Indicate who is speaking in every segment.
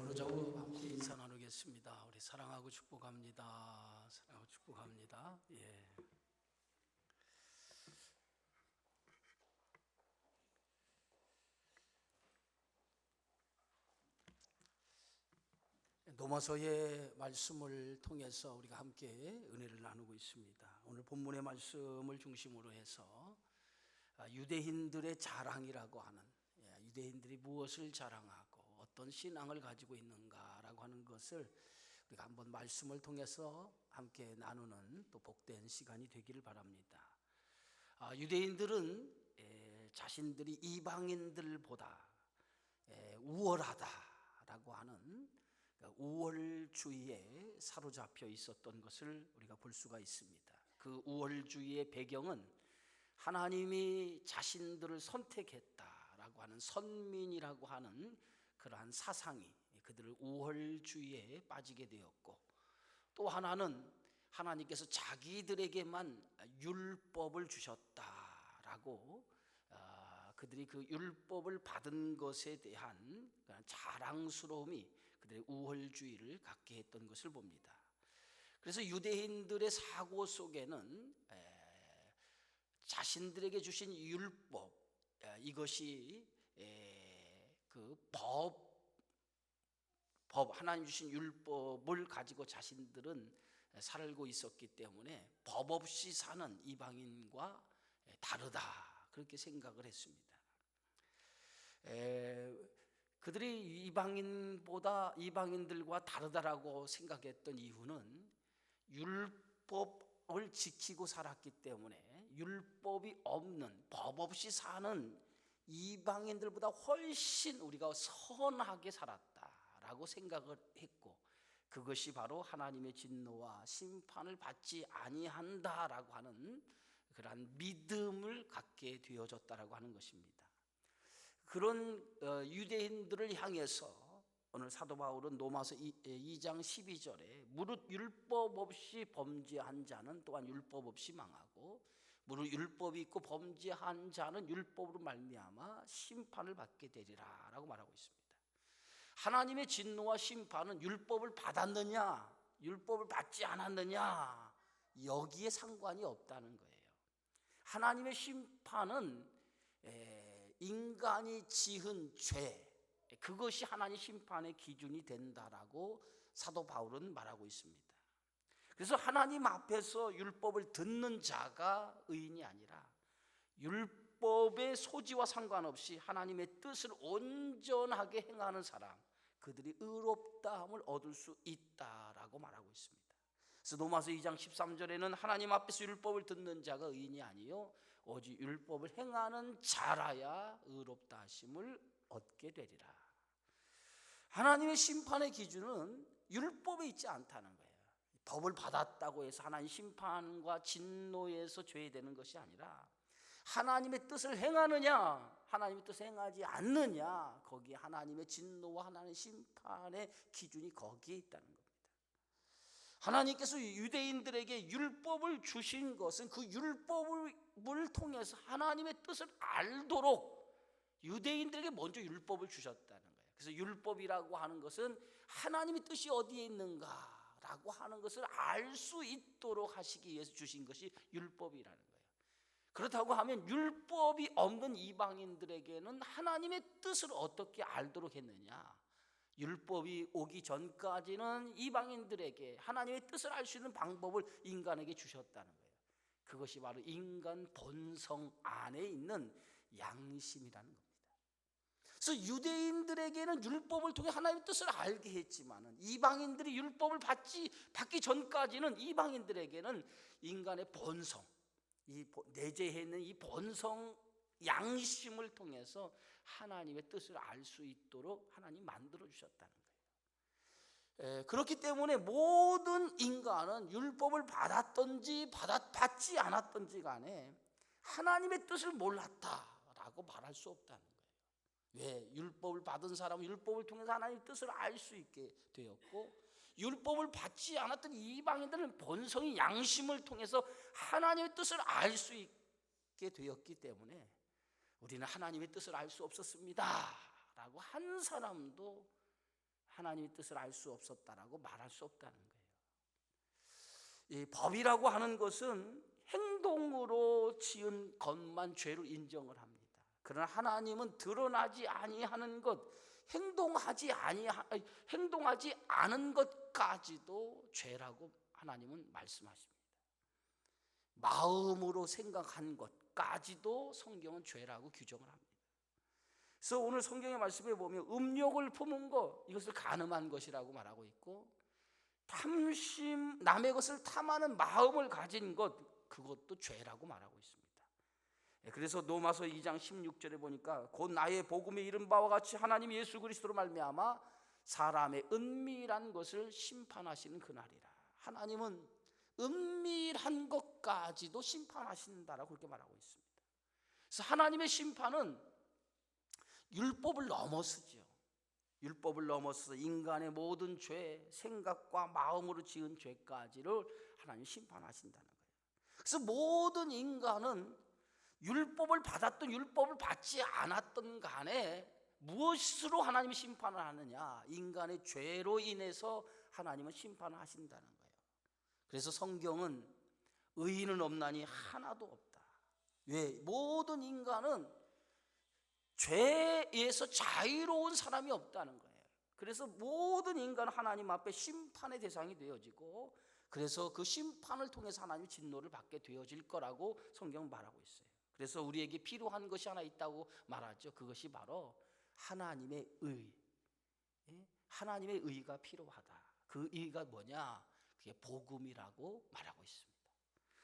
Speaker 1: 어느 정도 함께 인사 나누겠습니다. 우리 사랑하고 축복합니다. 사랑하고 축복합니다. 예. 로마서의 말씀을 통해서 우리가 함께 은혜를 나누고 있습니다. 오늘 본문의 말씀을 중심으로 해서 유대인들의 자랑이라고 하는, 유대인들이 무엇을 자랑하고 어떤 신앙을 가지고 있는가라고 하는 것을 우리가 한번 말씀을 통해서 함께 나누는 또 복된 시간이 되기를 바랍니다. 유대인들은 자신들이 이방인들보다 우월하다라고 하는 우월주의에 사로잡혀 있었던 것을 우리가 볼 수가 있습니다. 그 우월주의의 배경은 하나님이 자신들을 선택했다라고 하는 선민이라고 하는 그러한 사상이 그들을 우월주의에 빠지게 되었고, 또 하나는 하나님께서 자기들에게만 율법을 주셨다라고 그들이 그 율법을 받은 것에 대한 자랑스러움이 그들의 우월주의를 갖게 했던 것을 봅니다. 그래서 유대인들의 사고 속에는 자신들에게 주신 율법, 이것이 그 하나님 주신 율법을 가지고 자신들은 살고 있었기 때문에 법 없이 사는 이방인과 다르다, 그렇게 생각을 했습니다. 그들이 이방인들과 다르다라고 생각했던 이유는 율법을 지키고 살았기 때문에 율법이 없는, 법 없이 사는 이방인들보다 훨씬 우리가 선하게 살았다라고 생각을 했고, 그것이 바로 하나님의 진노와 심판을 받지 아니한다라고 하는 그러한 믿음을 갖게 되어졌다라고 하는 것입니다. 그런 유대인들을 향해서 오늘 사도 바울은 로마서 2장 12절에 무릇 율법 없이 범죄한 자는 또한 율법 없이 망하고 무릇 율법이 있고 범죄한 자는 율법으로 말미암아 심판을 받게 되리라 라고 말하고 있습니다. 하나님의 진노와 심판은 율법을 받았느냐 율법을 받지 않았느냐 여기에 상관이 없다는 거예요. 하나님의 심판은 인간이 지은 죄, 그것이 하나님 심판의 기준이 된다라고 사도 바울은 말하고 있습니다. 그래서 하나님 앞에서 율법을 듣는 자가 의인이 아니라 율법의 소지와 상관없이 하나님의 뜻을 온전하게 행하는 사람, 그들이 의롭다함을 얻을 수 있다라고 말하고 있습니다. 그래서 로마서 2장 13절에는 하나님 앞에서 율법을 듣는 자가 의인이 아니요 오직 율법을 행하는 자라야 의롭다 하심을 얻게 되리라. 하나님의 심판의 기준은 율법에 있지 않다는 거예요. 법을 받았다고 해서 하나님 심판과 진노에서 죄되는 것이 아니라 하나님의 뜻을 행하느냐 하나님의 뜻을 행하지 않느냐, 거기에 하나님의 진노와 하나님의 심판의 기준이 거기에 있다는 겁니다. 하나님께서 유대인들에게 율법을 주신 것은 그 율법을 통해서 하나님의 뜻을 알도록 유대인들에게 먼저 율법을 주셨다는 거예요. 그래서 율법이라고 하는 것은 하나님의 뜻이 어디에 있는가라고 하는 것을 알 수 있도록 하시기 위해서 주신 것이 율법이라는 거예요. 그렇다고 하면 율법이 없는 이방인들에게는 하나님의 뜻을 어떻게 알도록 했느냐? 율법이 오기 전까지는 이방인들에게 하나님의 뜻을 알 수 있는 방법을 인간에게 주셨다는 거예요. 그것이 바로 인간 본성 안에 있는 양심이라는 겁니다. 그래서 유대인들에게는 율법을 통해 하나님의 뜻을 알게 했지만은 이방인들이 율법을 받기 전까지는 이방인들에게는 인간의 본성, 이 내재해 있는 이 본성 양심을 통해서 하나님의 뜻을 알 수 있도록 하나님 만들어 주셨다는 거예요. 그렇기 때문에 모든 인간은 율법을 받았든지 받지 않았든지 간에 하나님의 뜻을 몰랐다라고 말할 수 없다는 거예요. 왜? 율법을 받은 사람은 율법을 통해서 하나님의 뜻을 알 수 있게 되었고, 율법을 받지 않았던 이방인들은 본성이 양심을 통해서 하나님의 뜻을 알 수 있게 되었기 때문에 우리는 하나님의 뜻을 알 수 없었습니다 라고 한 사람도 하나님의 뜻을 알 수 없었다라고 말할 수 없다는 거예요. 이 법이라고 하는 것은 행동으로 지은 것만 죄로 인정을 합니다. 그러나 하나님은 드러나지 아니하는 것, 행동하지 않은 것까지도 죄라고 하나님은 말씀하십니다. 마음으로 생각한 것까지도 성경은 죄라고 규정을 합니다. 그래서 오늘 성경의 말씀에 보면 음욕을 품은 것, 이것을 간음한 것이라고 말하고 있고, 탐심, 남의 것을 탐하는 마음을 가진 것, 그것도 죄라고 말하고 있습니다. 그래서 로마서 2장 16절에 보니까 곧 나의 복음에 이른 바와 같이 하나님 예수 그리스도로 말미암아 사람의 은밀한 것을 심판하시는 그날이라. 하나님은 은밀한 것까지도 심판하신다라고 그렇게 말하고 있습니다. 그래서 하나님의 심판은 율법을 넘어서죠. 율법을 넘어서 인간의 모든 죄, 생각과 마음으로 지은 죄까지를 하나님 심판하신다는 거예요. 그래서 모든 인간은 율법을 받았던 율법을 받지 않았던 간에 무엇으로 하나님이 심판을 하느냐? 인간의 죄로 인해서 하나님은 심판을 하신다는 거예요. 그래서 성경은 의인은 없나니 하나도 없다. 왜? 모든 인간은 죄에서 자유로운 사람이 없다는 거예요. 그래서 모든 인간은 하나님 앞에 심판의 대상이 되어지고, 그래서 그 심판을 통해서 하나님의 진노를 받게 되어질 거라고 성경은 말하고 있어요. 그래서 우리에게 필요한 것이 하나 있다고 말하죠. 그것이 바로 하나님의 의. 하나님의 의가 필요하다. 그 의가 뭐냐? 그게 복음이라고 말하고 있습니다.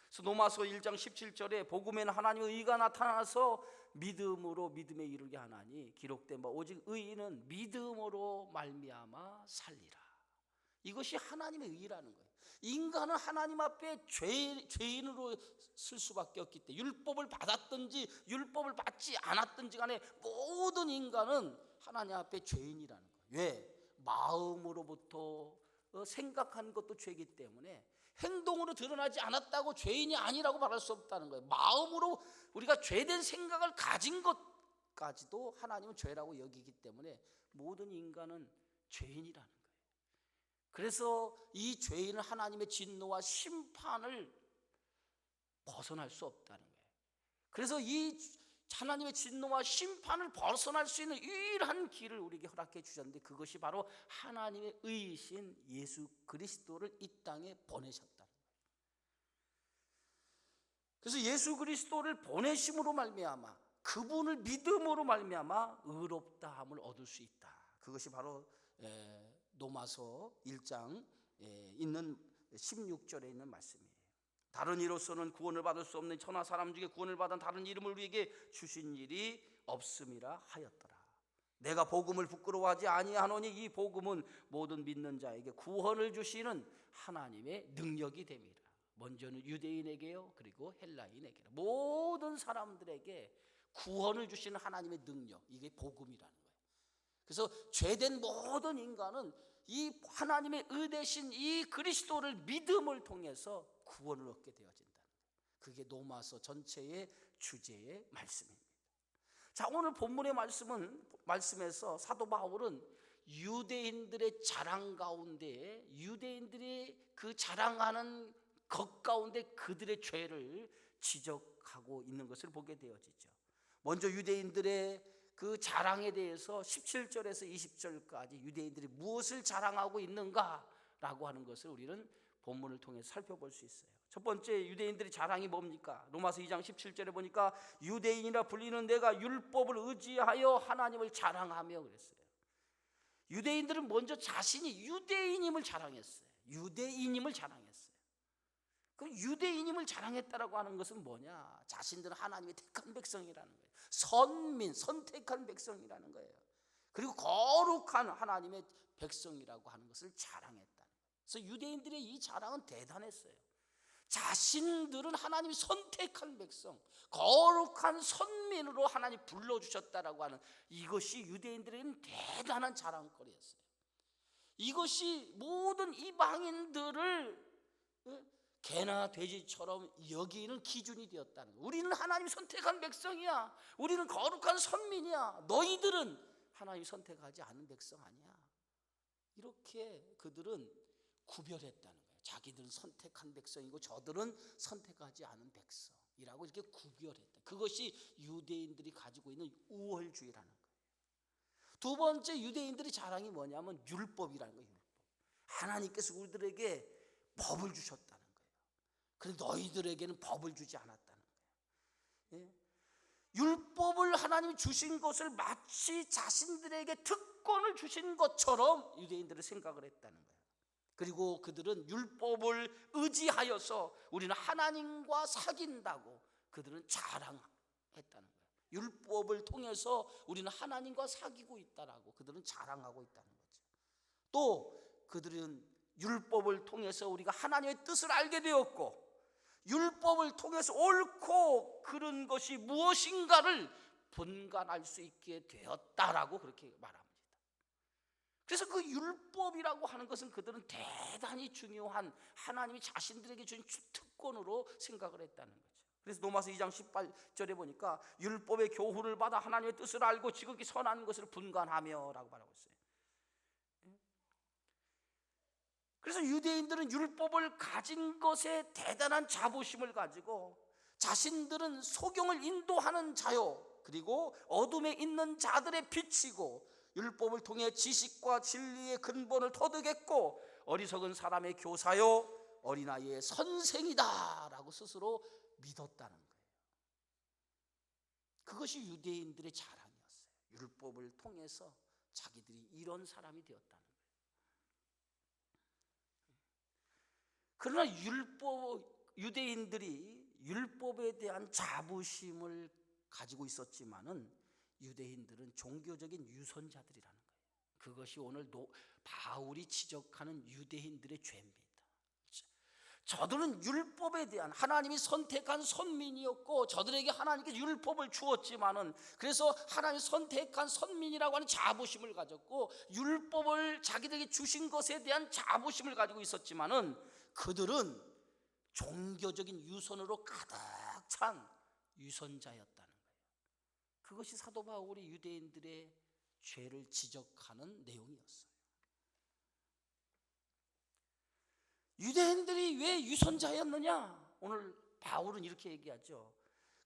Speaker 1: 그래서 로마서 1장 17절에 복음에는 하나님의 의가 나타나서 믿음으로 믿음에 이르게 하나니 기록된 바 오직 의인은 믿음으로 말미암아 살리라. 이것이 하나님의 의라는 거예요. 인간은 하나님 앞에 죄인으로 쓸 수밖에 없기 때문에 율법을 받았든지 율법을 받지 않았든지 간에 모든 인간은 하나님 앞에 죄인이라는 거예요. 왜? 마음으로부터 생각한 것도 죄이기 때문에 행동으로 드러나지 않았다고 죄인이 아니라고 말할 수 없다는 거예요. 마음으로 우리가 죄된 생각을 가진 것까지도 하나님은 죄라고 여기기 때문에 모든 인간은 죄인이라는 거예요. 그래서 이 죄인은 하나님의 진노와 심판을 벗어날 수 없다는 거예요. 그래서 이 하나님의 진노와 심판을 벗어날 수 있는 유일한 길을 우리에게 허락해 주셨는데, 그것이 바로 하나님의 의이신 예수 그리스도를 이 땅에 보내셨다는 거예요. 그래서 예수 그리스도를 보내심으로 말미암아, 그분을 믿음으로 말미암아 의롭다함을 얻을 수 있다. 그것이 바로 로마서 1장 있는 16절에 있는 말씀이에요. 다른 이로서는 구원을 받을 수 없는 천하 사람 중에 구원을 받은 다른 이름을 우리에게 주신 일이 없음이라 하였더라. 내가 복음을 부끄러워하지 아니하노니 이 복음은 모든 믿는 자에게 구원을 주시는 하나님의 능력이 됨이라. 먼저는 유대인에게요, 그리고 헬라인에게, 모든 사람들에게 구원을 주시는 하나님의 능력, 이게 복음이라는 거예요. 그래서 죄된 모든 인간은 이 하나님의 의 대신 이 그리스도를 믿음을 통해서 구원을 얻게 되어진다는 거예요. 그게 로마서 전체의 주제의 말씀입니다. 자, 오늘 본문의 말씀에서 사도 바울은 유대인들의 자랑 가운데, 유대인들이 그 자랑하는 것 가운데 그들의 죄를 지적하고 있는 것을 보게 되어지죠. 먼저 유대인들의 그 자랑에 대해서 17절에서 20절까지 유대인들이 무엇을 자랑하고 있는가라고 하는 것을 우리는 본문을 통해 살펴볼 수 있어요. 첫 번째, 유대인들의 자랑이 뭡니까? 로마서 2장 17절에 보니까 유대인이라 불리는 내가 율법을 의지하여 하나님을 자랑하며 그랬어요. 유대인들은 먼저 자신이 유대인임을 자랑했어요. 유대인임을 자랑했어요. 그 유대인임을 자랑했다라고 하는 것은 뭐냐? 자신들은 하나님의 택한 백성이라는 거예요. 선민, 선택한 백성이라는 거예요. 그리고 거룩한 하나님의 백성이라고 하는 것을 자랑했다는 거예요. 그래서 유대인들의 이 자랑은 대단했어요. 자신들은 하나님이 선택한 백성, 거룩한 선민으로 하나님 불러주셨다라고 하는 이것이 유대인들에게는 대단한 자랑거리였어요. 이것이 모든 이방인들을 개나 돼지처럼 여기는 기준이 되었다는 거예요. 우리는 하나님 선택한 백성이야. 우리는 거룩한 선민이야. 너희들은 하나님 선택하지 않은 백성 아니야. 이렇게 그들은 구별했다는 거예요. 자기들은 선택한 백성이고 저들은 선택하지 않은 백성이라고 이렇게 구별했다. 그것이 유대인들이 가지고 있는 우월주의라는 거예요. 두 번째 유대인들의 자랑이 뭐냐면 율법이라는 거예요. 율법. 하나님께서 우리들에게 법을 주셨다는 거예요. 그런데 너희들에게는 법을 주지 않았다는 거예요. 예? 율법을 하나님이 주신 것을 마치 자신들에게 특권을 주신 것처럼 유대인들은 생각을 했다는 거예요. 그리고 그들은 율법을 의지하여서 우리는 하나님과 사귄다고 그들은 자랑했다는 거예요. 율법을 통해서 우리는 하나님과 사귀고 있다라고 그들은 자랑하고 있다는 거죠. 또 그들은 율법을 통해서 우리가 하나님의 뜻을 알게 되었고 율법을 통해서 옳고 그른 것이 무엇인가를 분간할 수 있게 되었다라고 그렇게 말합니다. 그래서 그 율법이라고 하는 것은 그들은 대단히 중요한 하나님이 자신들에게 주신 특권으로 생각을 했다는 거죠. 그래서 로마서 2장 18절에 보니까 율법의 교훈을 받아 하나님의 뜻을 알고 지극히 선한 것을 분간하며 라고 말하고 있어요. 그래서 유대인들은 율법을 가진 것에 대단한 자부심을 가지고 자신들은 소경을 인도하는 자요 그리고 어둠에 있는 자들의 빛이고 율법을 통해 지식과 진리의 근본을 터득했고 어리석은 사람의 교사요 어린아이의 선생이다 라고 스스로 믿었다는 거예요. 그것이 유대인들의 자랑이었어요. 율법을 통해서 자기들이 이런 사람이 되었다는 거예요. 그러나 유대인들이 율법에 대한 자부심을 가지고 있었지만은 유대인들은 종교적인 유선자들이라는 거예요. 그것이 오늘 바울이 지적하는 유대인들의 죄입니다. 저들은 율법에 대한 하나님이 선택한 선민이었고 저들에게 하나님께서 율법을 주었지만은 그래서 하나님이 선택한 선민이라고 하는 자부심을 가졌고 율법을 자기들에게 주신 것에 대한 자부심을 가지고 있었지만은 그들은 종교적인 유선으로 가득 찬 유선자였다는 거예요. 그것이 사도 바울이 유대인들의 죄를 지적하는 내용이었어요. 유대인들이 왜 유선자였느냐? 오늘 바울은 이렇게 얘기하죠.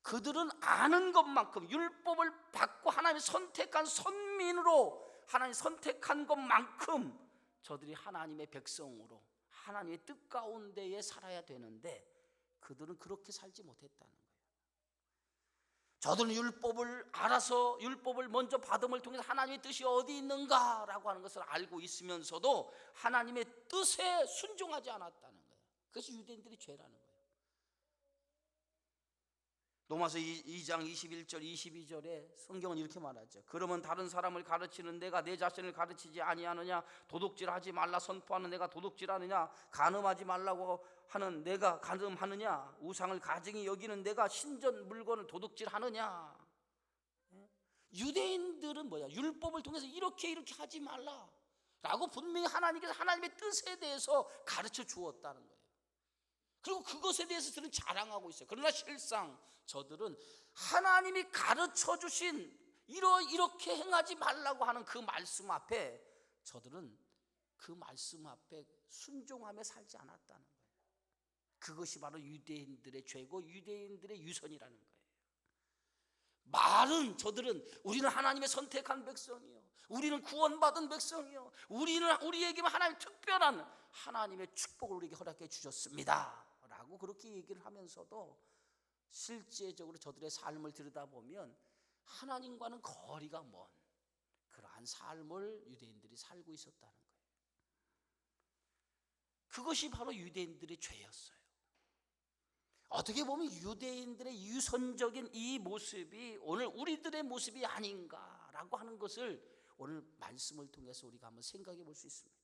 Speaker 1: 그들은 아는 것만큼 율법을 받고 하나님이 선택한 선민으로 하나님이 선택한 것만큼 저들이 하나님의 백성으로 하나님의 뜻 가운데에 살아야 되는데 그들은 그렇게 살지 못했다는 거예요. 저들은 율법을 알아서 율법을 먼저 받음을 통해서 하나님의 뜻이 어디 있는가라고 하는 것을 알고 있으면서도 하나님의 뜻에 순종하지 않았다는 거예요. 그것이 유대인들의 죄라는 거예요. 로마서 2장 21절 22절에 성경은 이렇게 말하죠. 그러면 다른 사람을 가르치는 내가 내 자신을 가르치지 아니하느냐? 도둑질하지 말라 선포하는 내가 도둑질하느냐? 간음하지 말라고 하는 내가 간음하느냐? 우상을 가증히 여기는 내가 신전 물건을 도둑질하느냐? 유대인들은 뭐야? 율법을 통해서 이렇게 하지 말라라고 분명히 하나님께서 하나님의 뜻에 대해서 가르쳐 주었다는 거예요. 그리고 그것에 대해서 저는 자랑하고 있어요. 그러나 실상 저들은 하나님이 가르쳐 주신 이렇게 행하지 말라고 하는 그 말씀 앞에 저들은 그 말씀 앞에 순종하며 살지 않았다는 거예요. 그것이 바로 유대인들의 죄고 유대인들의 유선이라는 거예요. 말은 저들은 우리는 하나님의 선택한 백성이요, 우리는 구원받은 백성이요, 우리에게만 하나님 특별한 하나님의 축복을 우리에게 허락해 주셨습니다 라고 그렇게 얘기를 하면서도 실제적으로 저들의 삶을 들여다보면 하나님과는 거리가 먼 그러한 삶을 유대인들이 살고 있었다는 거예요. 그것이 바로 유대인들의 죄였어요. 어떻게 보면 유대인들의 유선적인 이 모습이 오늘 우리들의 모습이 아닌가라고 하는 것을 오늘 말씀을 통해서 우리가 한번 생각해 볼 수 있습니다.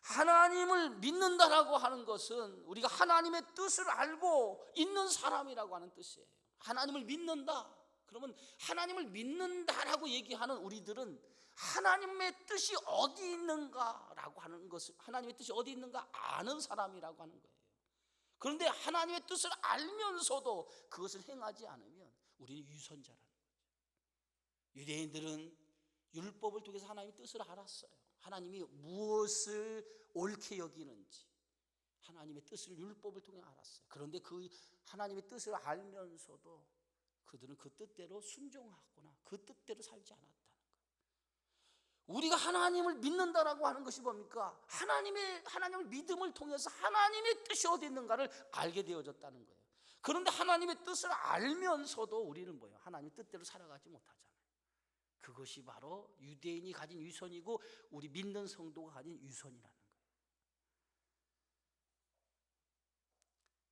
Speaker 1: 하나님을 믿는다라고 하는 것은 우리가 하나님의 뜻을 알고 있는 사람이라고 하는 뜻이에요. 하나님을 믿는다. 그러면 하나님을 믿는다라고 얘기하는 우리들은 하나님의 뜻이 어디 있는가라고 하는 것을, 하나님의 뜻이 어디 있는가 아는 사람이라고 하는 거예요. 그런데 하나님의 뜻을 알면서도 그것을 행하지 않으면 우리는 유선자라는 거죠. 유대인들은 율법을 통해서 하나님의 뜻을 알았어요. 하나님이 무엇을 옳게 여기는지 하나님의 뜻을 율법을 통해 알았어요. 그런데 그 하나님의 뜻을 알면서도 그들은 그 뜻대로 순종하거나 그 뜻대로 살지 않았다는 거예요. 우리가 하나님을 믿는다라고 하는 것이 뭡니까? 하나님을 믿음을 통해서 하나님의 뜻이 어디 있는가를 알게 되어졌다는 거예요. 그런데 하나님의 뜻을 알면서도 우리는 뭐예요? 하나님의 뜻대로 살아가지 못하잖아요. 그것이 바로 유대인이 가진 위선이고 우리 믿는 성도가 가진 위선이라는 거예요.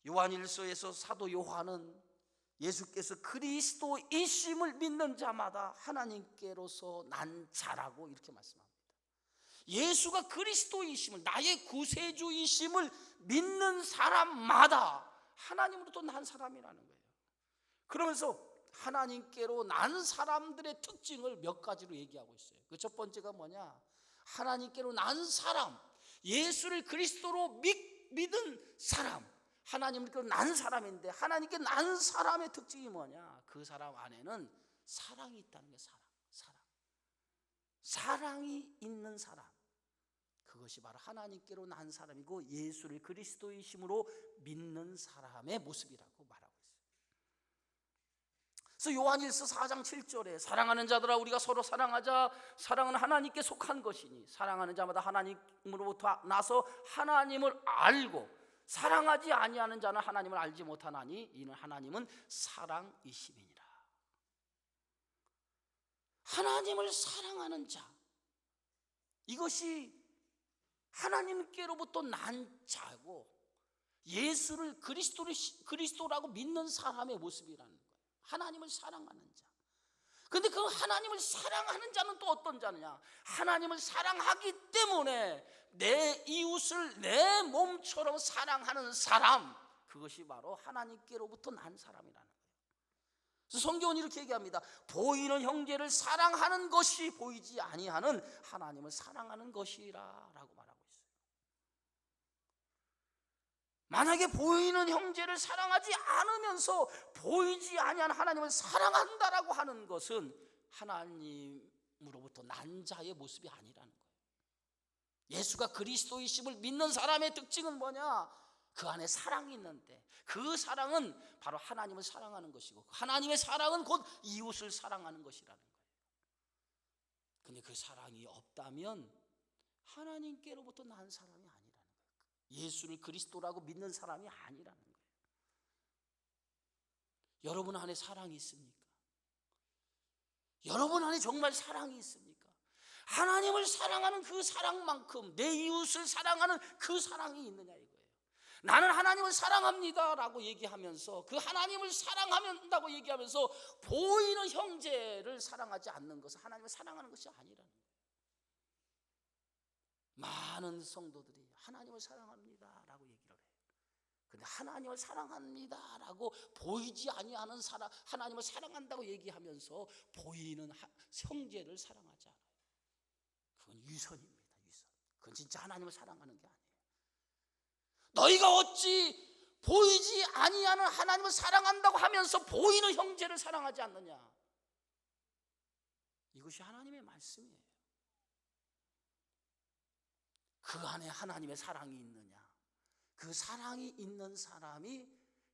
Speaker 1: 요한일서에서 사도 요한은 예수께서 그리스도이심을 믿는 자마다 하나님께로서 난 자라고 이렇게 말씀합니다. 예수가 그리스도이심을, 나의 구세주이심을 믿는 사람마다 하나님으로부터 난 사람이라는 거예요. 그러면서 하나님께로 난 사람들의 특징을 몇 가지로 얘기하고 있어요. 그 첫 번째가 뭐냐? 하나님께로 난 사람, 예수를 그리스도로 믿은 사람, 하나님께로 난 사람인데 하나님께 난 사람의 특징이 뭐냐? 그 사람 안에는 사랑이 있다는 게 사랑이 있는 사람. 그것이 바로 하나님께로 난 사람이고 예수를 그리스도이심으로 믿는 사람의 모습이라고 말하고 있어요. 그래서 요한일서 4장 7절에 사랑하는 자들아 우리가 서로 사랑하자. 사랑은 하나님께 속한 것이니 사랑하는 자마다 하나님으로부터 나서 하나님을 알고 사랑하지 아니하는 자는 하나님을 알지 못하나니 이는 하나님은 사랑이심이니라. 하나님을 사랑하는 자, 이것이 하나님께로부터 난 자고 예수를 그리스도라고 믿는 사람의 모습이라는 거예요. 하나님을 사랑하는 자. 그런데 그 하나님을 사랑하는 자는 또 어떤 자느냐? 하나님을 사랑하기 때문에 내 이웃을 내 몸처럼 사랑하는 사람, 그것이 바로 하나님께로부터 난 사람이라는 거예요. 그래서 성경은 이렇게 얘기합니다. 보이는 형제를 사랑하는 것이 보이지 아니하는 하나님을 사랑하는 것이라 라고 말하고 있어요. 만약에 보이는 형제를 사랑하지 않으면서 보이지 아니하는 하나님을 사랑한다라고 하는 것은 하나님으로부터 난 자의 모습이 아니라는 거예요. 예수가 그리스도이심을 믿는 사람의 특징은 뭐냐? 그 안에 사랑이 있는데 그 사랑은 바로 하나님을 사랑하는 것이고 하나님의 사랑은 곧 이웃을 사랑하는 것이라는 거예요. 근데 그 사랑이 없다면 하나님께로부터 난 사람이 아니라는 거예요. 예수를 그리스도라고 믿는 사람이 아니라는 거예요. 여러분 안에 사랑이 있습니까? 여러분 안에 정말 사랑이 있습니까? 하나님을 사랑하는 그 사랑만큼 내 이웃을 사랑하는 그 사랑이 있느냐 이거예요. 나는 하나님을 사랑합니다 라고 얘기하면서 그 하나님을 사랑한다고 얘기하면서 보이는 형제를 사랑하지 않는 것은 하나님을 사랑하는 것이 아니라는 거예요. 많은 성도들이 하나님을 사랑합니다 라고 얘기를 해요. 근데 하나님을 사랑합니다 라고 보이지 아니하는 사람, 하나님을 사랑한다고 얘기하면서 보이는 형제를 사랑하지 않아요. 그건 위선입니다. 위선. 그건 진짜 하나님을 사랑하는 게 아니에요. 너희가 어찌 보이지 아니하는 하나님을 사랑한다고 하면서 보이는 형제를 사랑하지 않느냐? 이것이 하나님의 말씀이에요. 그 안에 하나님의 사랑이 있느냐? 그 사랑이 있는 사람이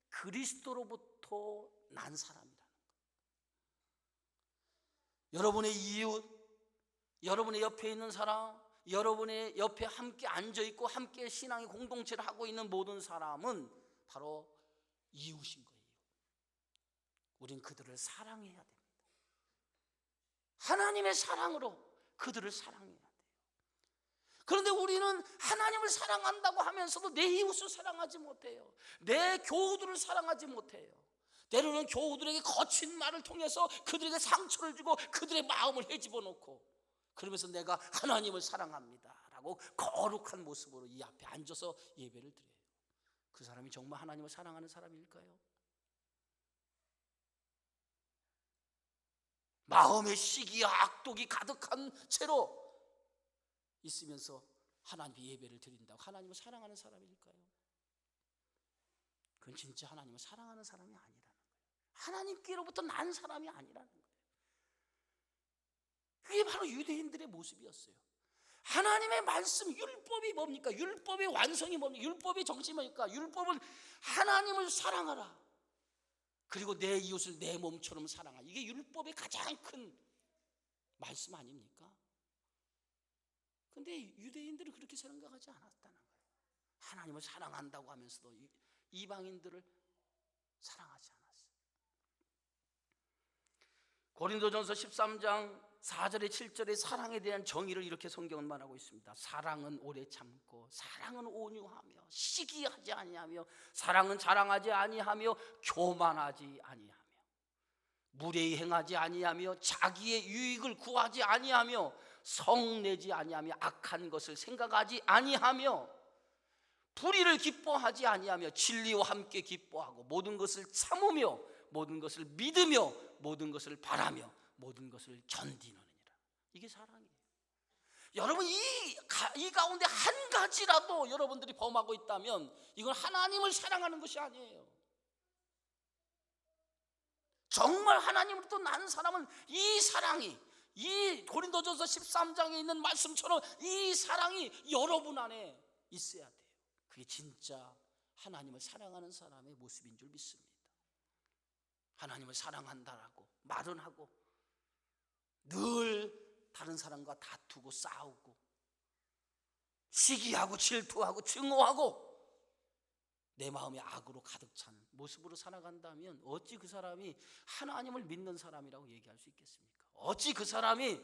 Speaker 1: 그리스도로부터 난 사람이라는 거예요. 여러분의 이웃, 여러분의 옆에 있는 사람, 여러분의 옆에 함께 앉아있고 함께 신앙의 공동체를 하고 있는 모든 사람은 바로 이웃인 거예요. 우린 그들을 사랑해야 됩니다. 하나님의 사랑으로 그들을 사랑해야 돼요. 그런데 우리는 하나님을 사랑한다고 하면서도 내 이웃을 사랑하지 못해요. 내 교우들을 사랑하지 못해요. 때로는 교우들에게 거친 말을 통해서 그들에게 상처를 주고 그들의 마음을 헤집어 놓고 그러면서 내가 하나님을 사랑합니다 라고 거룩한 모습으로 이 앞에 앉아서 예배를 드려요. 그 사람이 정말 하나님을 사랑하는 사람일까요? 마음의 시기와 악독이 가득한 채로 있으면서 하나님의 예배를 드린다고 하나님을 사랑하는 사람일까요? 그건 진짜 하나님을 사랑하는 사람이 아니라는 거예요. 하나님께로부터 난 사람이 아니라는 거예요. 그게 바로 유대인들의 모습이었어요. 하나님의 말씀, 율법이 뭡니까? 율법의 완성이 뭡니까? 율법의 정신이 뭡니까? 율법은 하나님을 사랑하라, 그리고 내 이웃을 내 몸처럼 사랑하라. 이게 율법의 가장 큰 말씀 아닙니까? 근데 유대인들은 그렇게 생각하지 않았다는 거예요. 하나님을 사랑한다고 하면서도 이방인들을 사랑하지 않았어요. 고린도전서 13장 4절에 7절에 사랑에 대한 정의를 이렇게 성경은 말하고 있습니다. 사랑은 오래 참고, 사랑은 온유하며, 시기하지 아니하며, 사랑은 자랑하지 아니하며, 교만하지 아니하며, 무례히 행하지 아니하며, 자기의 유익을 구하지 아니하며, 성내지 아니하며, 악한 것을 생각하지 아니하며, 불의를 기뻐하지 아니하며, 진리와 함께 기뻐하고, 모든 것을 참으며, 모든 것을 믿으며, 모든 것을 바라며, 모든 것을 견디느니라. 이게 사랑이에요. 여러분, 이 가운데 한 가지라도 여러분들이 범하고 있다면 이건 하나님을 사랑하는 것이 아니에요. 정말 하나님으로부터 난 사람은 이 사랑이, 이 고린도전서 13장에 있는 말씀처럼 이 사랑이 여러분 안에 있어야 돼요. 그게 진짜 하나님을 사랑하는 사람의 모습인 줄 믿습니다. 하나님을 사랑한다라고 말은 하고 늘 다른 사람과 다투고 싸우고 시기하고 질투하고 증오하고 내 마음이 악으로 가득 찬 모습으로 살아간다면 어찌 그 사람이 하나님을 믿는 사람이라고 얘기할 수 있겠습니까? 어찌 그 사람이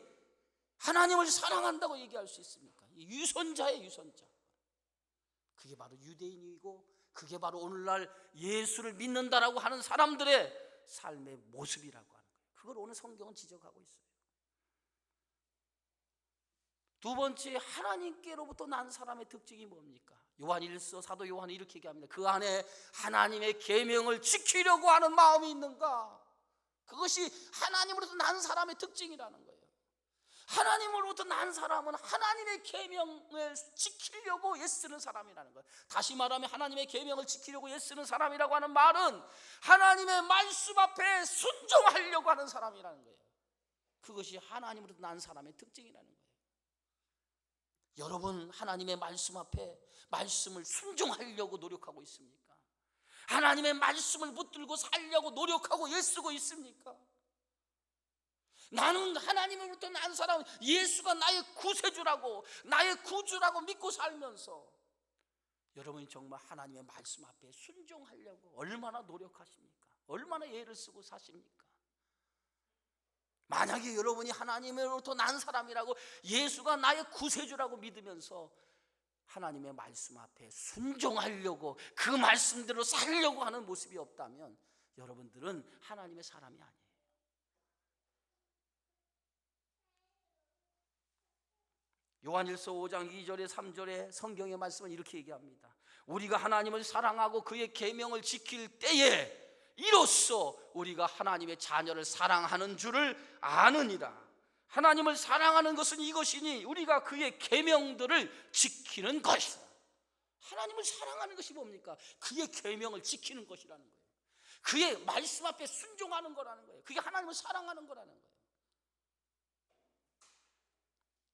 Speaker 1: 하나님을 사랑한다고 얘기할 수 있습니까? 유선자예요, 유선자. 그게 바로 유대인이고 그게 바로 오늘날 예수를 믿는다라고 하는 사람들의 삶의 모습이라고 하는 거예요. 그걸 오늘 성경은 지적하고 있어요. 두 번째, 하나님께로부터 난 사람의 특징이 뭡니까? 요한일서 사도 요한은 이렇게 얘기합니다. 그 안에 하나님의 계명을 지키려고 하는 마음이 있는가? 그것이 하나님으로부터 난 사람의 특징이라는 거예요. 하나님으로부터 난 사람은 하나님의 계명을 지키려고 애쓰는 사람이라는 거예요. 다시 말하면 하나님의 계명을 지키려고 애쓰는 사람이라고 하는 말은 하나님의 말씀 앞에 순종하려고 하는 사람이라는 거예요. 그것이 하나님으로부터 난 사람의 특징이라는 거예요. 여러분, 하나님의 말씀 앞에 말씀을 순종하려고 노력하고 있습니까? 하나님의 말씀을 붙들고 살려고 노력하고 애쓰고 있습니까? 나는 하나님으로부터 난 사람, 예수가 나의 구세주라고, 나의 구주라고 믿고 살면서 여러분이 정말 하나님의 말씀 앞에 순종하려고 얼마나 노력하십니까? 얼마나 애를 쓰고 사십니까? 만약에 여러분이 하나님으로부터 난 사람이라고, 예수가 나의 구세주라고 믿으면서 하나님의 말씀 앞에 순종하려고 그 말씀대로 살려고 하는 모습이 없다면 여러분들은 하나님의 사람이 아니에요. 요한일서 5장 2절에 3절에 성경의 말씀은 이렇게 얘기합니다. 우리가 하나님을 사랑하고 그의 계명을 지킬 때에 이로써 우리가 하나님의 자녀를 사랑하는 줄을 아느니라. 하나님을 사랑하는 것은 이것이니 우리가 그의 계명들을 지키는 것이다. 하나님을 사랑하는 것이 뭡니까? 그의 계명을 지키는 것이라는 거예요. 그의 말씀 앞에 순종하는 거라는 거예요. 그게 하나님을 사랑하는 거라는 거예요.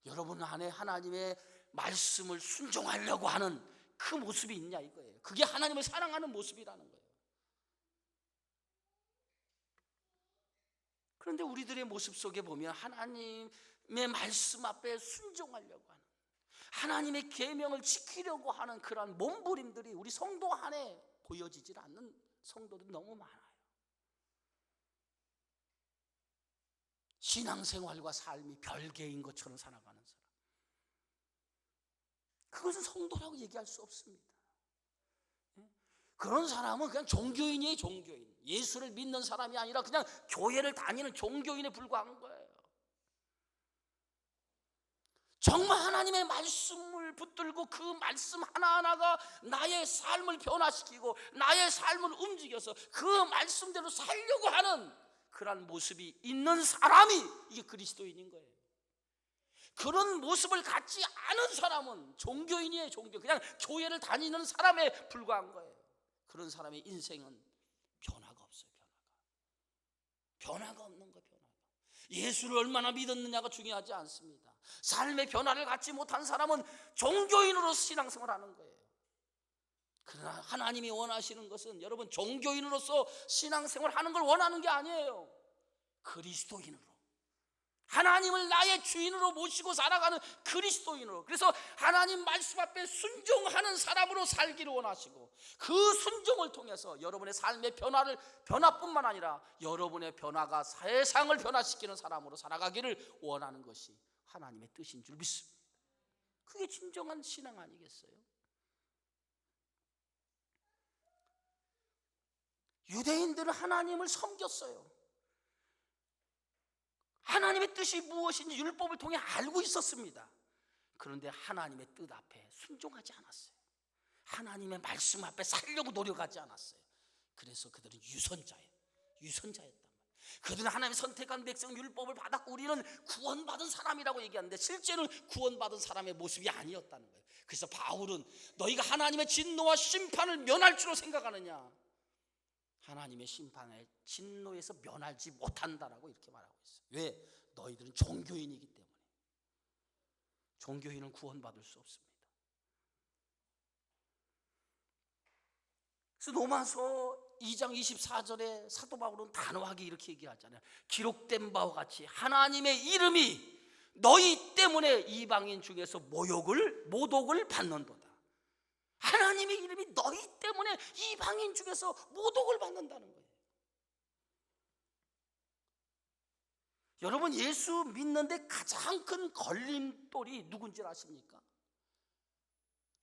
Speaker 1: 여러분 안에 하나님의 말씀을 순종하려고 하는 그 모습이 있냐 이거예요. 그게 하나님을 사랑하는 모습이라는 거예요. 그런데 우리들의 모습 속에 보면 하나님의 말씀 앞에 순종하려고 하는, 하나님의 계명을 지키려고 하는 그러한 몸부림들이 우리 성도 안에 보여지질 않는 성도들이 너무 많아요. 신앙생활과 삶이 별개인 것처럼 살아가는 사람, 그것은 성도라고 얘기할 수 없습니다. 그런 사람은 그냥 종교인이에요. 종교인. 예수를 믿는 사람이 아니라 그냥 교회를 다니는 종교인에 불과한 거예요. 정말 하나님의 말씀을 붙들고 그 말씀 하나하나가 나의 삶을 변화시키고 나의 삶을 움직여서 그 말씀대로 살려고 하는 그런 모습이 있는 사람이 이게 그리스도인인 거예요. 그런 모습을 갖지 않은 사람은 종교인이에요. 종교. 그냥 교회를 다니는 사람에 불과한 거예요. 그런 사람의 인생은 변화가 없어요. 변화가 없는 거예요. 변화가. 예수를 얼마나 믿었느냐가 중요하지 않습니다. 삶의 변화를 갖지 못한 사람은 종교인으로서 신앙생활하는 거예요. 그러나 하나님이 원하시는 것은 여러분 종교인으로서 신앙생활하는 걸 원하는 게 아니에요. 그리스도인으로, 하나님을 나의 주인으로 모시고 살아가는 그리스도인으로, 그래서 하나님 말씀 앞에 순종하는 사람으로 살기를 원하시고, 그 순종을 통해서 여러분의 삶의 변화뿐만 아니라 여러분의 변화가 세상을 변화시키는 사람으로 살아가기를 원하는 것이 하나님의 뜻인 줄 믿습니다. 그게 진정한 신앙 아니겠어요? 유대인들은 하나님을 섬겼어요. 하나님의 뜻이 무엇인지 율법을 통해 알고 있었습니다. 그런데 하나님의 뜻 앞에 순종하지 않았어요. 하나님의 말씀 앞에 살려고 노력하지 않았어요. 그래서 그들은 유선자였단 말이에요. 그들은 하나님의 선택한 백성 율법을 받았고 우리는 구원받은 사람이라고 얘기하는데 실제는 구원받은 사람의 모습이 아니었다는 거예요. 그래서 바울은 너희가 하나님의 진노와 심판을 면할 줄로 생각하느냐, 하나님의 심판의 진노에서 면하지 못한다라고 이렇게 말하고 있어요. 왜? 너희들은 종교인이기 때문에. 종교인은 구원받을 수 없습니다. 그래서 로마서 2장 24절에 사도 바울은 단호하게 이렇게 얘기하잖아요. 기록된 바와 같이 하나님의 이름이 너희 때문에 이방인 중에서 모독을 받는도다. 하나님의 이름이 너희 때문에 이방인 중에서 모독을 받는다는 거예요. 여러분, 예수 믿는데 가장 큰 걸림돌이 누군지 아십니까?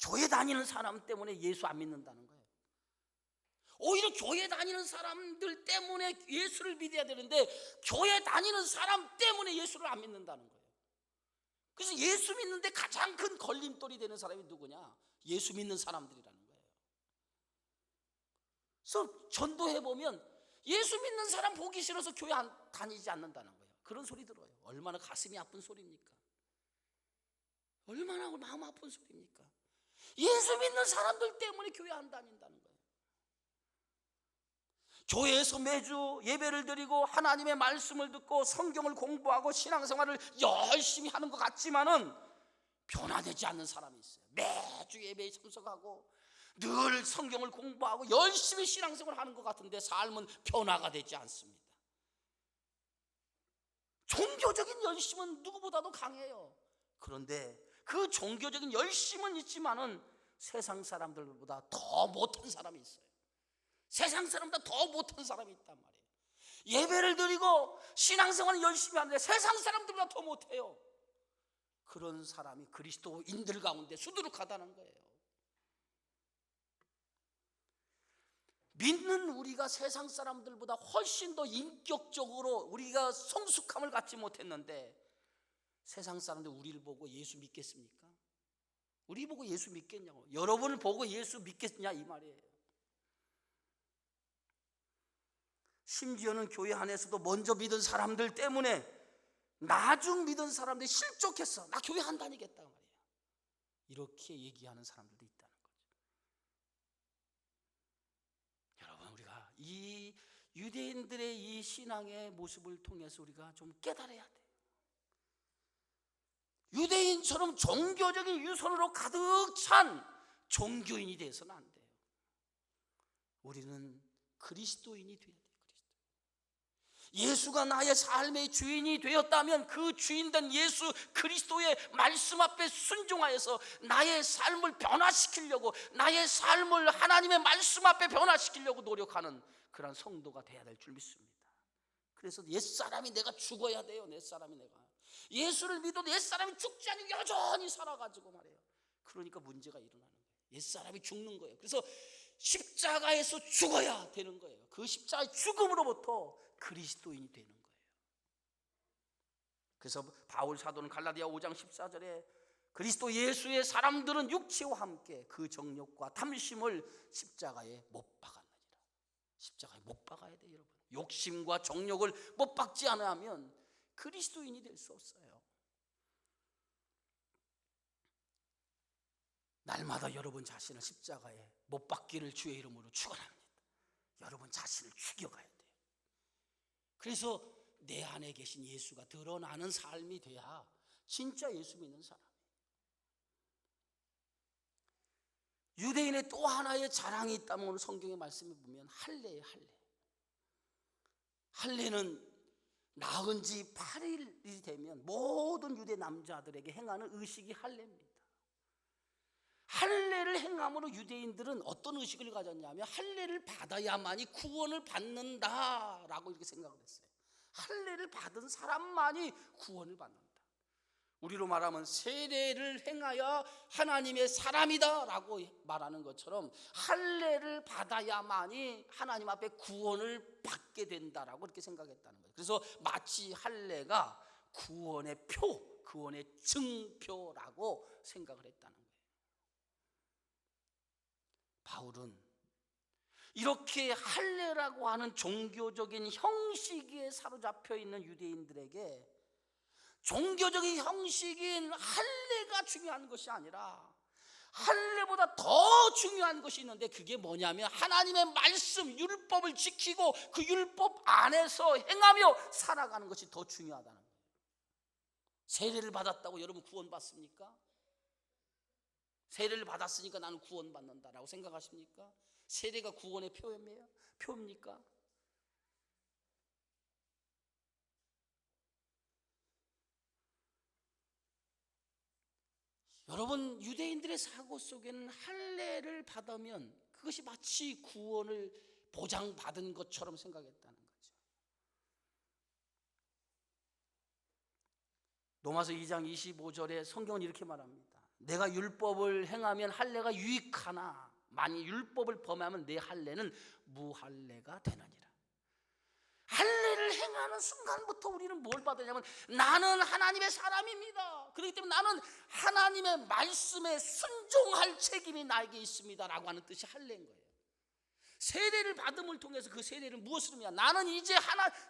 Speaker 1: 교회 다니는 사람 때문에 예수 안 믿는다는 거예요. 오히려 교회 다니는 사람들 때문에 예수를 믿어야 되는데 교회 다니는 사람 때문에 예수를 안 믿는다는 거예요. 그래서 예수 믿는데 가장 큰 걸림돌이 되는 사람이 누구냐? 예수 믿는 사람들이라는 거예요. 그래서 전도해보면 예수 믿는 사람 보기 싫어서 교회 다니지 않는다는 거예요. 그런 소리 들어요. 얼마나 가슴이 아픈 소리입니까? 얼마나 마음 아픈 소리입니까? 예수 믿는 사람들 때문에 교회 안 다닌다는 거예요. 교회에서 매주 예배를 드리고 하나님의 말씀을 듣고 성경을 공부하고 신앙생활을 열심히 하는 것 같지만은 변화되지 않는 사람이 있어요. 매주 예배에 참석하고 늘 성경을 공부하고 열심히 신앙생활을 하는 것 같은데 삶은 변화가 되지 않습니다. 종교적인 열심은 누구보다도 강해요. 그런데 그 종교적인 열심은 있지만은 세상 사람들보다 더 못한 사람이 있어요. 세상 사람보다 더 못한 사람이 있단 말이에요. 예배를 드리고 신앙생활을 열심히 하는데 세상 사람들보다 더 못해요. 그런 사람이 그리스도인들 가운데 수두룩하다는 거예요. 믿는 우리가 세상 사람들보다 훨씬 더 인격적으로 우리가 성숙함을 갖지 못했는데 세상 사람들 우리를 보고 예수 믿겠습니까? 우리 보고 예수 믿겠냐고. 여러분을 보고 예수 믿겠냐 이 말이에요. 심지어는 교회 안에서도 먼저 믿은 사람들 때문에 나중 믿은 사람들이 실족했어. 나 교회 안 다니겠다 말이에요. 이렇게 얘기하는 사람들도 있다는 거죠. 여러분, 우리가 이 유대인들의 이 신앙의 모습을 통해서 우리가 좀 깨달아야 돼요. 유대인처럼 종교적인 유선으로 가득 찬 종교인이 되어서는 안 돼요. 우리는 그리스도인이 돼야 돼요. 예수가 나의 삶의 주인이 되었다면 그 주인된 예수 그리스도의 말씀 앞에 순종하여서 나의 삶을 변화시키려고, 나의 삶을 하나님의 말씀 앞에 변화시키려고 노력하는 그런 성도가 돼야 될 줄 믿습니다. 그래서 옛사람이 내가 죽어야 돼요. 옛사람이 내가 예수를 믿어도 옛사람이 죽지 않고 여전히 살아가지고 말이에요. 그러니까 문제가 일어나는 거예요. 옛사람이 죽는 거예요. 그래서 십자가에서 죽어야 되는 거예요. 그 십자가의 죽음으로부터 그리스도인이 되는 거예요. 그래서 바울 사도는 갈라디아 5장 14절에 그리스도 예수의 사람들은 육체와 함께 그 정욕과 탐심을 십자가에 못 박았느니라. 십자가에 못 박아야 돼요, 여러분. 욕심과 정욕을 못 박지 않으면 그리스도인이 될 수 없어요. 날마다 여러분 자신을 십자가에 못 박기를 주의 이름으로 축원합니다. 여러분 자신을 죽여가야 돼요. 그래서 내 안에 계신 예수가 드러나는 삶이 돼야 진짜 예수 믿는 사람. 유대인의 또 하나의 자랑이 있다면 오늘 성경의 말씀을 보면 할례예요. 할례는 낳은 지 8일이 되면 모든 유대 남자들에게 행하는 의식이 할례입니다. 할례를 행함으로 유대인들은 어떤 의식을 가졌냐면 할례를 받아야만이 구원을 받는다라고 이렇게 생각을 했어요. 할례를 받은 사람만이 구원을 받는다. 우리로 말하면 세례를 행하여 하나님의 사람이다 라고 말하는 것처럼 할례를 받아야만이 하나님 앞에 구원을 받게 된다라고 이렇게 생각했다는 거예요. 그래서 마치 할례가 구원의 표, 구원의 증표라고 생각을 했다는 거예요. 바울은 이렇게 할례라고 하는 종교적인 형식에 사로잡혀 있는 유대인들에게 종교적인 형식인 할례가 중요한 것이 아니라 할례보다 더 중요한 것이 있는데 그게 뭐냐면 하나님의 말씀, 율법을 지키고 그 율법 안에서 행하며 살아가는 것이 더 중요하다는 거예요. 세례를 받았다고 여러분 구원받습니까? 세례를 받았으니까 나는 구원받는다라고 생각하십니까? 세례가 구원의 표입니까? 여러분, 유대인들의 사고 속에는 할례를 받으면 그것이 마치 구원을 보장받은 것처럼 생각했다는 거죠. 로마서 2장 25절에 성경은 이렇게 말합니다. 내가 율법을 행하면 할례가 유익하나 만일 율법을 범하면 내 할례는 무할례가 되느니라. 할례를 행하는 순간부터 우리는 뭘 받으냐면 나는 하나님의 사람입니다. 그렇기 때문에 나는 하나님의 말씀에 순종할 책임이 나에게 있습니다 라고 하는 뜻이 할례인 거예요. 세례를 받음을 통해서 그 세례는 무엇을 의미하냐? 나는 이제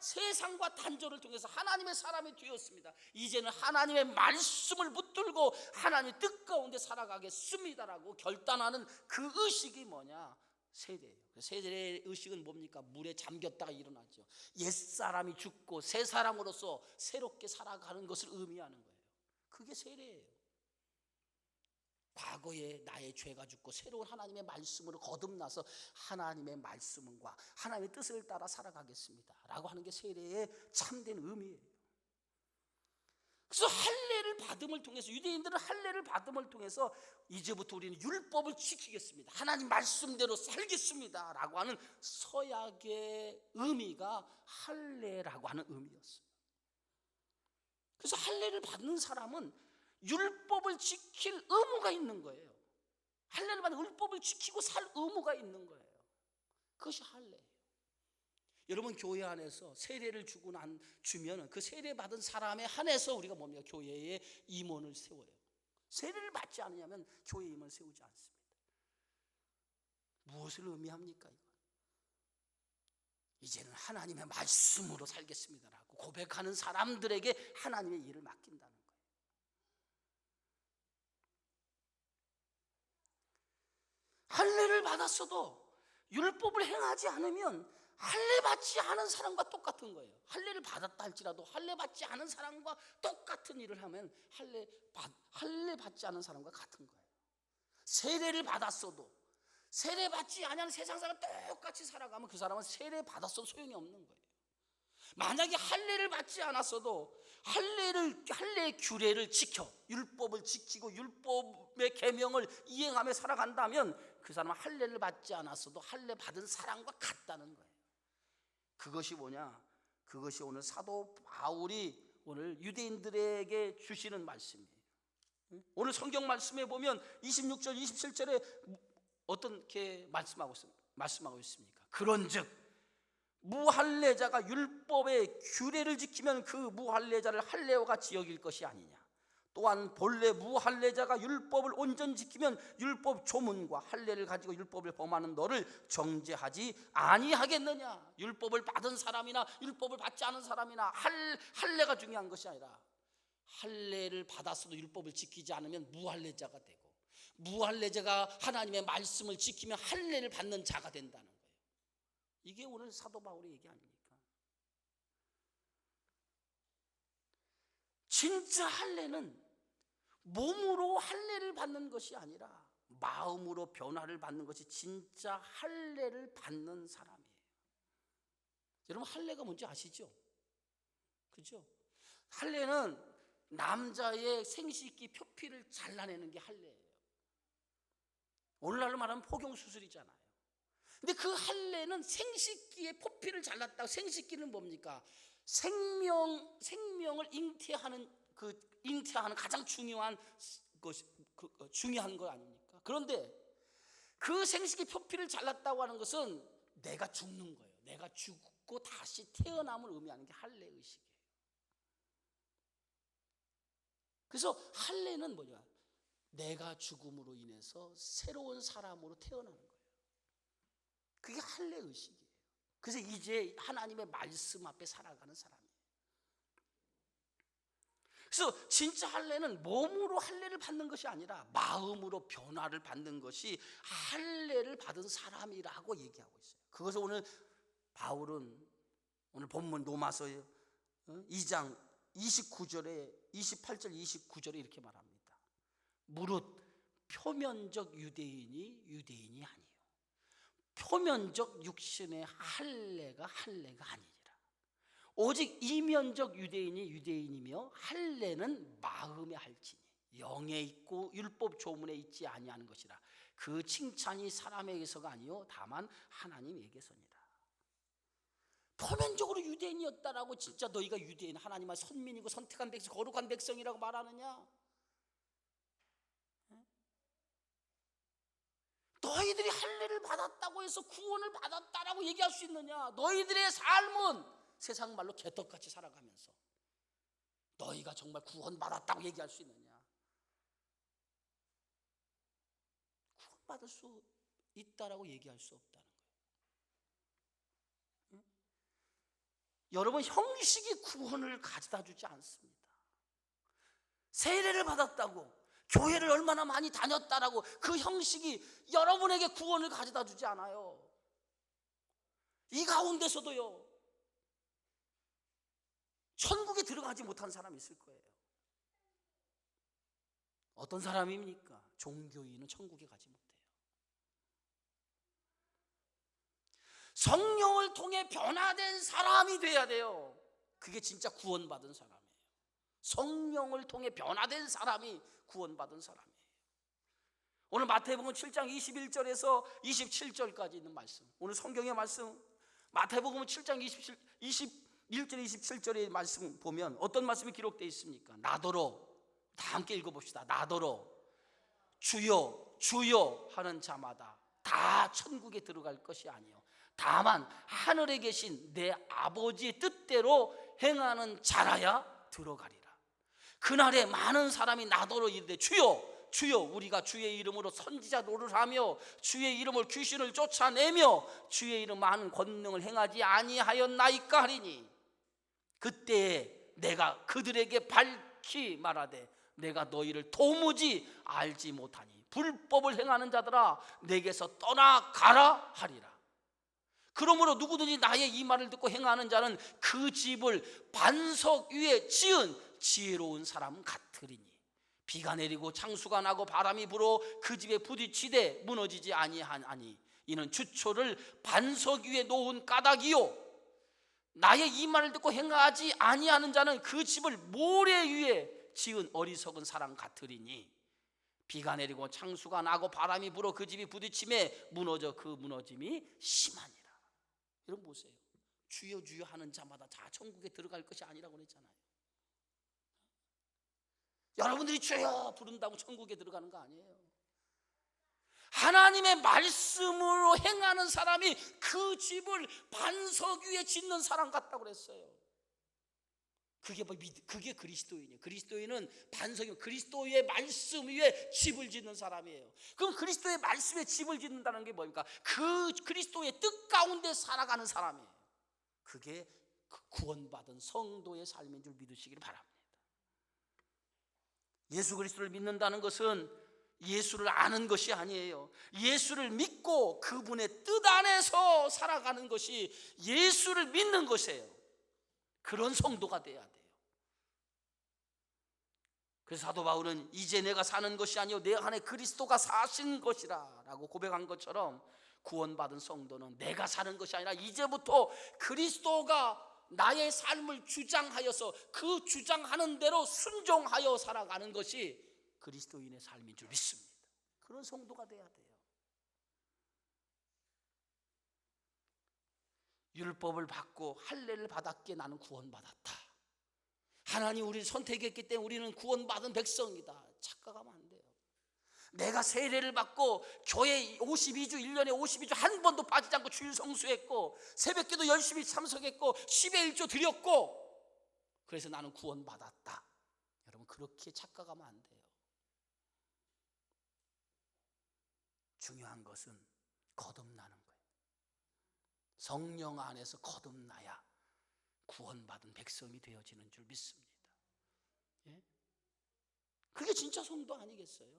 Speaker 1: 세상과 단절을 통해서 하나님의 사람이 되었습니다. 이제는 하나님의 말씀을 붙들고 하나님의 뜻 가운데 살아가겠습니다라고 결단하는 그 의식이 뭐냐? 세례예요. 세례의 의식은 뭡니까? 물에 잠겼다가 일어나죠. 옛사람이 죽고 새 사람으로서 새롭게 살아가는 것을 의미하는 거예요. 그게 세례예요. 과거에 나의 죄가 죽고 새로운 하나님의 말씀으로 거듭나서 하나님의 말씀과 하나님의 뜻을 따라 살아가겠습니다 라고 하는 게 세례의 참된 의미예요. 그래서 할례를 받음을 통해서 유대인들은 할례를 받음을 통해서 이제부터 우리는 율법을 지키겠습니다, 하나님 말씀대로 살겠습니다 라고 하는 서약의 의미가 할례라고 하는 의미였어요. 그래서 할례를 받는 사람은 율법을 지킬 의무가 있는 거예요. 할례를 받는 율법을 지키고 살 의무가 있는 거예요. 그것이 할례예요. 여러분, 교회 안에서 세례를 주면 그 세례 받은 사람에 한해서 우리가 뭡니까? 교회에 임원을 세워요. 세례를 받지 않으면 교회 임원을 세우지 않습니다. 무엇을 의미합니까? 이건? 이제는 하나님의 말씀으로 살겠습니다라고 고백하는 사람들에게 하나님의 일을 맡긴다는 거예요. 할례를 받았어도 율법을 행하지 않으면 할례 받지 않은 사람과 똑같은 거예요. 할례를 받았다 할지라도 할례 받지 않은 사람과 똑같은 일을 하면 할례 받지 않은 사람과 같은 거예요. 세례를 받았어도 세례 받지 않은 세상 사람 똑같이 살아가면 그 사람은 세례 받았어도 소용이 없는 거예요. 만약에 할례를 받지 않았어도 할례의 규례를 지켜 율법을 지키고 율법의 계명을 이행하며 살아간다면 그 사람은 할례를 받지 않았어도 할례 받은 사람과 같다는 거예요. 그것이 뭐냐? 그것이 오늘 사도 바울이 오늘 유대인들에게 주시는 말씀이에요. 오늘 성경 말씀에 보면 26절 27절에 어떻게 말씀하고 있습니까? 그런즉 무할례자가 율법의 규례를 지키면 그 무할례자를 할례와 같이 여길 것이 아니냐. 또한 본래 무할례자가 율법을 온전히 지키면 율법 조문과 할례를 가지고 율법을 범하는 너를 정죄하지 아니하겠느냐. 율법을 받은 사람이나 율법을 받지 않은 사람이나 할례가 중요한 것이 아니라 할례를 받았어도 율법을 지키지 않으면 무할례자가 되고 무할례자가 하나님의 말씀을 지키면 할례를 받는 자가 된다는 거예요. 이게 오늘 사도 바울의 얘기 아닙니까? 진짜 할례는 몸으로 할례를 받는 것이 아니라 마음으로 변화를 받는 것이 진짜 할례를 받는 사람이에요. 여러분, 할례가 뭔지 아시죠? 그죠? 할례는 남자의 생식기 표피를 잘라내는 게 할례예요. 오늘날로 말하면 포경수술이잖아요. 근데 그 할례는 생식기의 표피를 잘랐다고. 생식기는 뭡니까? 생명을 잉태하는 가장 중요한 중요한 거 아닙니까? 그런데 그 생식기 표피를 잘랐다고 하는 것은 내가 죽는 거예요. 내가 죽고 다시 태어남을 의미하는 게 할례 의식이에요. 그래서 할례는 뭐냐? 내가 죽음으로 인해서 새로운 사람으로 태어나는 거예요. 그게 할례 의식이에요. 그래서 이제 하나님의 말씀 앞에 살아가는 사람이에요. 그래서 진짜 할례는 몸으로 할례를 받는 것이 아니라 마음으로 변화를 받는 것이 할례를 받은 사람이라고 얘기하고 있어요. 그것을 오늘 바울은 오늘 본문 로마서 2장 28절 29절에 이렇게 말합니다. 무릇 표면적 유대인이 아니에요. 표면적 육신의 할례가 아니니라. 오직 이면적 유대인이며 할례는 마음에 할지니 영에 있고 율법 조문에 있지 아니하는 것이라. 그 칭찬이 사람에게서가 아니요 다만 하나님에게서니라. 표면적으로 유대인이었다라고 진짜 너희가 유대인, 하나님의 선민이고 선택한 백성, 거룩한 백성이라고 말하느냐? 너희들이 할례를 받았다고 해서 구원을 받았다라고 얘기할 수 있느냐? 너희들의 삶은 세상 말로 개떡같이 살아가면서 너희가 정말 구원받았다고 얘기할 수 있느냐? 구원받을 수 있다라고 얘기할 수 없다는 거예요. 응? 여러분, 형식이 구원을 가져다 주지 않습니다. 세례를 받았다고, 교회를 얼마나 많이 다녔다라고 그 형식이 여러분에게 구원을 가져다 주지 않아요. 이 가운데서도요, 천국에 들어가지 못한 사람이 있을 거예요. 어떤 사람입니까? 종교인은 천국에 가지 못해요. 성령을 통해 변화된 사람이 돼야 돼요. 그게 진짜 구원받은 사람이에요. 성령을 통해 변화된 사람이 구원받은 사람이에요. 오늘 마태복음 7장 21절에서 27절까지 있는 말씀, 오늘 성경의 말씀, 마태복음 7장 21절 27절의 말씀 보면 어떤 말씀이 기록되어 있습니까? 나더러, 다 함께 읽어봅시다. 나더러 주여 주여 하는 자마다 다 천국에 들어갈 것이 아니요 다만 하늘에 계신 내 아버지의 뜻대로 행하는 자라야 들어가리라. 그날에 많은 사람이 나더러 이르되 주여 주여 우리가 주의 이름으로 선지자 노릇을 하며 주의 이름으로 귀신을 쫓아내며 주의 이름 많은 권능을 행하지 아니하였나이까 하리니 그때에 내가 그들에게 밝히 말하되 내가 너희를 도무지 알지 못하니 불법을 행하는 자들아 내게서 떠나가라 하리라. 그러므로 누구든지 나의 이 말을 듣고 행하는 자는 그 집을 반석 위에 지은 지혜로운 사람 같으리니 비가 내리고 창수가 나고 바람이 불어 그 집에 부딪히되 무너지지 아니하니 이는 주초를 반석 위에 놓은 까닭이요 나의 이 말을 듣고 행하지 아니하는 자는 그 집을 모래 위에 지은 어리석은 사람 같으리니 비가 내리고 창수가 나고 바람이 불어 그 집이 부딪힘에 무너져 그 무너짐이 심하니라. 여러분 보세요. 주여 주여 하는 자마다 다 천국에 들어갈 것이 아니라고 그랬잖아요. 여러분들이 주여 부른다고 천국에 들어가는 거 아니에요. 하나님의 말씀으로 행하는 사람이 그 집을 반석 위에 짓는 사람 같다고 그랬어요. 그게 그리스도인이에요. 그리스도인은 반석이 그리스도의 말씀 위에 집을 짓는 사람이에요. 그럼 그리스도의 말씀에 집을 짓는다는 게 뭡니까? 그 그리스도의 뜻 가운데 살아가는 사람이에요. 그게 구원받은 성도의 삶인 줄 믿으시기를 바랍니다. 예수 그리스도를 믿는다는 것은 예수를 아는 것이 아니에요. 예수를 믿고 그분의 뜻 안에서 살아가는 것이 예수를 믿는 것이에요. 그런 성도가 돼야 돼요. 그래서 사도 바울은 이제 내가 사는 것이 아니요 내 안에 그리스도가 사신 것이라 라고 고백한 것처럼, 구원받은 성도는 내가 사는 것이 아니라 이제부터 그리스도가 나의 삶을 주장하여서 그 주장하는 대로 순종하여 살아가는 것이 그리스도인의 삶인 줄 믿습니다. 그런 성도가 돼야 돼요. 율법을 받고 할례를 받았기에 나는 구원받았다, 하나님 우리를 선택했기 때문에 우리는 구원받은 백성이다, 착각하면 안 돼요. 내가 세례를 받고 교회 52주 1년에 52주 한 번도 빠지지 않고 주일 성수했고 새벽기도 열심히 참석했고 10의 1조 드렸고 그래서 나는 구원받았다, 여러분 그렇게 착각하면 안 돼요. 중요한 것은 거듭나는 거예요. 성령 안에서 거듭나야 구원받은 백성이 되어지는 줄 믿습니다. 예? 그게 진짜 성도 아니겠어요?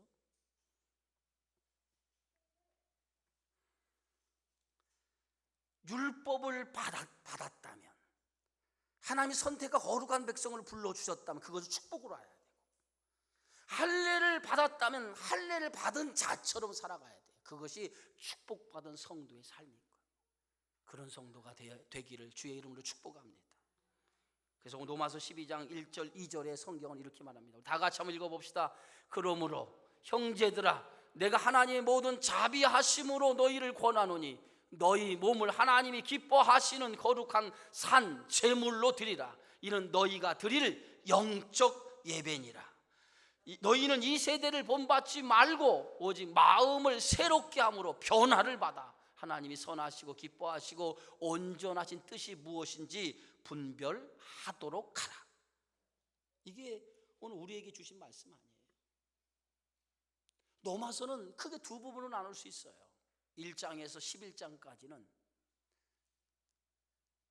Speaker 1: 율법을 받았다면, 하나님이 선택과 거룩한 백성을 불러주셨다면 그것을 축복으로 알아야 되고, 할례를 받았다면 할례를 받은 자처럼 살아가야 돼요. 그것이 축복받은 성도의 삶인 거예요. 그런 성도가 되기를 주의 이름으로 축복합니다. 그래서 로마서 12장 1절 2절의 성경은 이렇게 말합니다. 다 같이 한번 읽어봅시다. 그러므로 형제들아 내가 하나님의 모든 자비하심으로 너희를 권하노니 너희 몸을 하나님이 기뻐하시는 거룩한 산 제물로 드리라. 이는 너희가 드릴 영적 예배니라. 너희는 이 세대를 본받지 말고 오직 마음을 새롭게 함으로 변화를 받아 하나님이 선하시고 기뻐하시고 온전하신 뜻이 무엇인지 분별하도록 하라. 이게 오늘 우리에게 주신 말씀 아니에요. 로마서는 크게 두 부분으로 나눌 수 있어요. 1장에서 11장까지는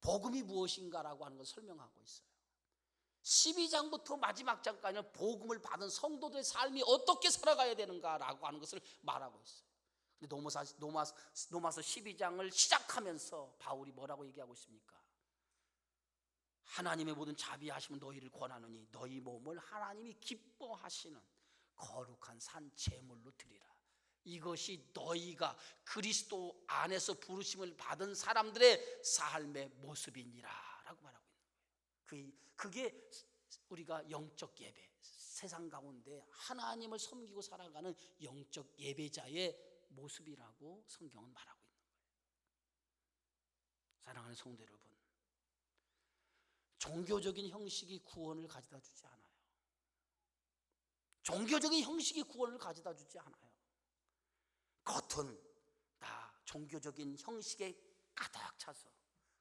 Speaker 1: 복음이 무엇인가라고 하는 걸 설명하고 있어요. 12장부터 마지막 장까지는 복음을 받은 성도들의 삶이 어떻게 살아가야 되는가라고 하는 것을 말하고 있어요. 근데 로마서 12장을 시작하면서 바울이 뭐라고 얘기하고 있습니까? 하나님의 모든 자비하심은 너희를 권하노니 너희 몸을 하나님이 기뻐하시는 거룩한 산 제물로 드리라. 이것이 너희가 그리스도 안에서 부르심을 받은 사람들의 삶의 모습이니라 라고 말하고 있는 거예요. 그게 우리가 영적 예배, 세상 가운데 하나님을 섬기고 살아가는 영적 예배자의 모습이라고 성경은 말하고 있는 거예요. 사랑하는 성도 여러분, 종교적인 형식이 구원을 가져다 주지 않아요. 종교적인 형식이 구원을 가져다 주지 않아요. 겉은 다 종교적인 형식에 가득 차서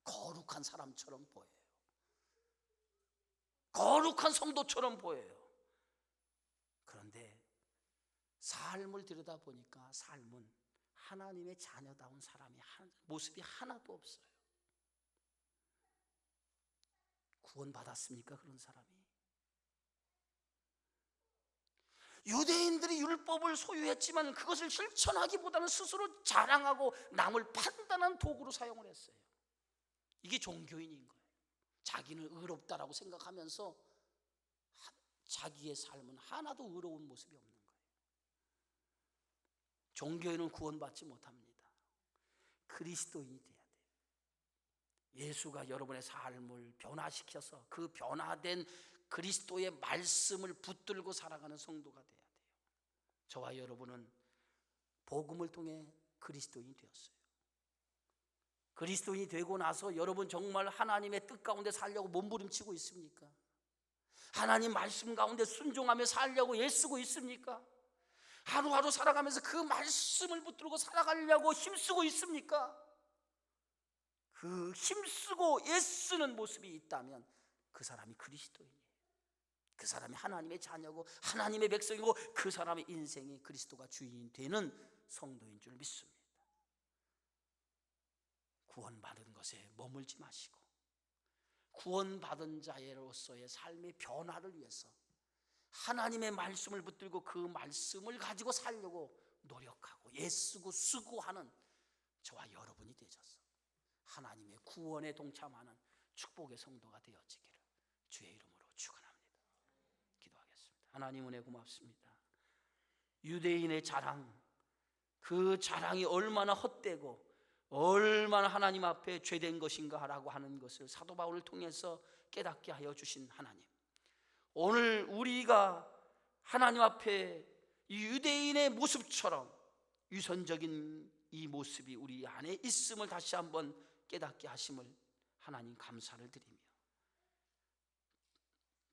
Speaker 1: 거룩한 사람처럼 보여요. 거룩한 성도처럼 보여요. 그런데 삶을 들여다보니까 삶은 하나님의 자녀다운 사람이 모습이 하나도 없어요. 구원받았습니까? 그런 사람이? 유대인들이 율법을 소유했지만 그것을 실천하기보다는 스스로 자랑하고 남을 판단한 도구로 사용을 했어요. 이게 종교인인 거예요. 자기는 의롭다라고 생각하면서 자기의 삶은 하나도 의로운 모습이 없는 거예요. 종교인은 구원받지 못합니다. 그리스도인이 돼야 돼요. 예수가 여러분의 삶을 변화시켜서 그 변화된 그리스도의 말씀을 붙들고 살아가는 성도가 돼야 돼요. 저와 여러분은 복음을 통해 그리스도인이 되었어요. 그리스도인이 되고 나서 여러분 정말 하나님의 뜻 가운데 살려고 몸부림치고 있습니까? 하나님 말씀 가운데 순종하며 살려고 애쓰고 있습니까? 하루하루 살아가면서 그 말씀을 붙들고 살아가려고 힘쓰고 있습니까? 그 힘쓰고 애쓰는 모습이 있다면 그 사람이 그리스도인이에요. 그 사람이 하나님의 자녀고 하나님의 백성이고 그 사람의 인생이 그리스도가 주인이 되는 성도인 줄 믿습니다. 구원받은 것에 머물지 마시고 구원받은 자로서의 삶의 변화를 위해서 하나님의 말씀을 붙들고 그 말씀을 가지고 살려고 노력하고 애쓰고 수고하는 저와 여러분이 되셔서 하나님의 구원에 동참하는 축복의 성도가 되어지기를 주의 이름으로 축원합니다. 기도하겠습니다. 하나님 은혜 고맙습니다. 유대인의 자랑, 그 자랑이 얼마나 헛되고 얼마나 하나님 앞에 죄된 것인가라고 하는 것을 사도 바울을 통해서 깨닫게 하여 주신 하나님, 오늘 우리가 하나님 앞에 이 유대인의 모습처럼 위선적인 이 모습이 우리 안에 있음을 다시 한번 깨닫게 하심을 하나님 감사를 드리며,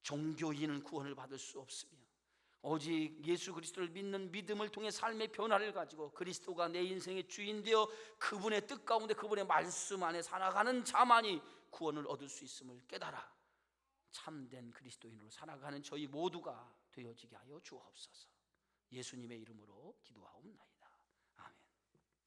Speaker 1: 종교인은 구원을 받을 수 없으며 오직 예수 그리스도를 믿는 믿음을 통해 삶의 변화를 가지고 그리스도가 내 인생의 주인 되어 그분의 뜻 가운데 그분의 말씀 안에 살아가는 자만이 구원을 얻을 수 있음을 깨달아 참된 그리스도인으로 살아가는 저희 모두가 되어지게 하여 주옵소서. 예수님의 이름으로 기도하옵나이다.